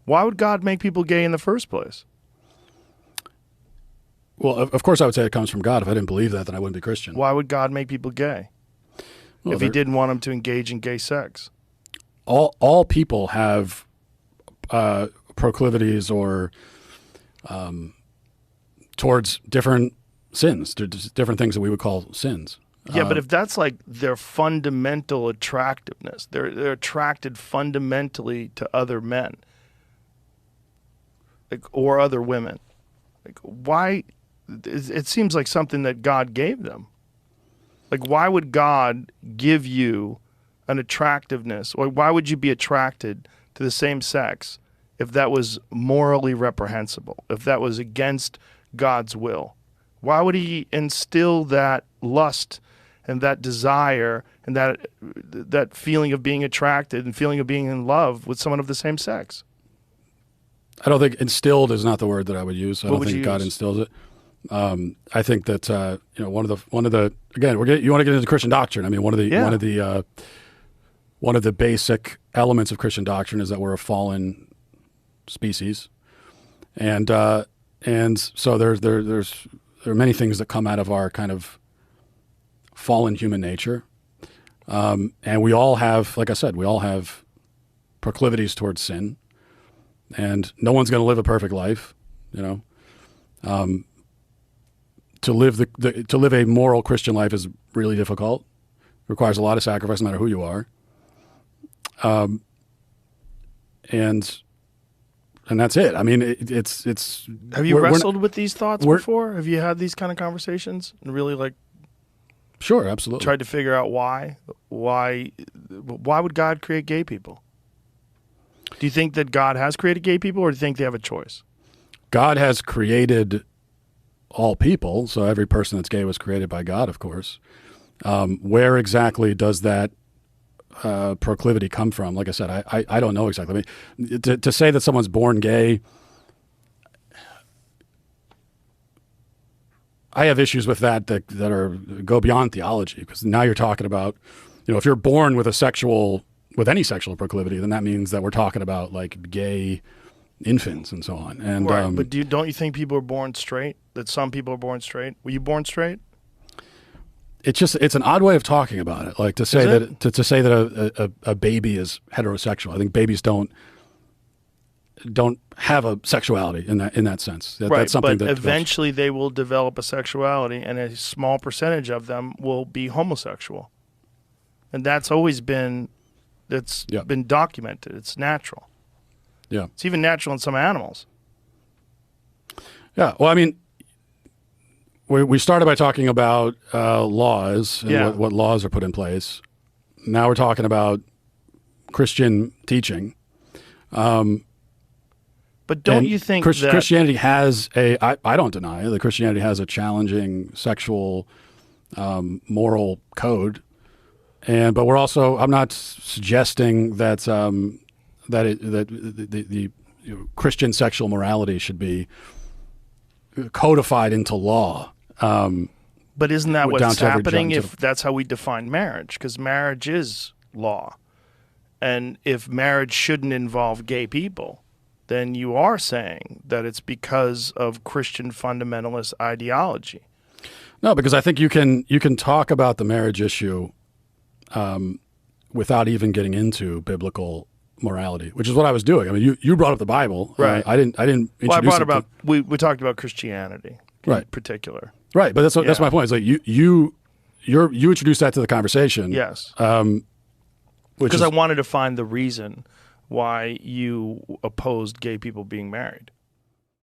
Why would God make people gay in the first place? Well, of course I would say it comes from God. If I didn't believe that, then I wouldn't be Christian. Why would God make people gay if he didn't want them to engage in gay sex? All people have proclivities or towards different sins, different things that we would call sins. Yeah, but if that's like their fundamental attractiveness, they're attracted fundamentally to other men, like, or other women. Like, why? It seems like something that God gave them. Like, why would God give you an attractiveness, or why would you be attracted to the same sex if that was morally reprehensible, if that was against God's will? Why would he instill that lust and that desire and that feeling of being attracted and feeling of being in love with someone of the same sex? I don't think instilled is not the word that I would use. I What don't would think you God use? instills it. I think that one of the again you want to get into Christian doctrine. I mean one of the basic elements of Christian doctrine is that we're a fallen species, and so there are many things that come out of our kind of fallen human nature, and we all have, like I said, we all have proclivities towards sin, and no one's going to live a perfect life, To live a moral Christian life is really difficult. It requires a lot of sacrifice, no matter who you are. And that's it. I mean, it's. Have you wrestled with these thoughts before? Have you had these kind of conversations and really Sure, absolutely. tried to figure out why would God create gay people? Do you think that God has created gay people, or do you think they have a choice? God has created all people, so every person that's gay was created by God, of course. Where exactly does that proclivity come from? Like I said, I don't know exactly. I mean, to say that someone's born gay, I have issues with that go beyond theology, because now you're talking about, if you're born with any sexual proclivity, then that means that we're talking about like gay infants and so on. And right. But don't you think people are born straight? That some people are born straight? Were you born straight? It's an odd way of talking about it. Like to say that a baby is heterosexual. I think babies don't have a sexuality in that sense. Right, that's something but that eventually they will develop a sexuality, and a small percentage of them will be homosexual. And that's always been been documented. It's natural. Yeah. It's even natural in some animals. Yeah. Well, I mean, we started by talking about laws and what laws are put in place. Now we're talking about Christian teaching. But don't you think that Christianity has I don't deny that Christianity has a challenging sexual moral code, but we're also, I'm not suggesting that the Christian sexual morality should be codified into law. But isn't that what's happening if that's how we define marriage? Because marriage is law. And if marriage shouldn't involve gay people, then you are saying that it's because of Christian fundamentalist ideology. No, because I think you can talk about the marriage issue without even getting into biblical morality, which is what I was doing. I mean, you brought up the Bible, right? I didn't. Introduce well, I brought about we talked about Christianity, in particular, right? But that's my point. It's like you introduced that to the conversation, yes. Because I wanted to find the reason why you opposed gay people being married.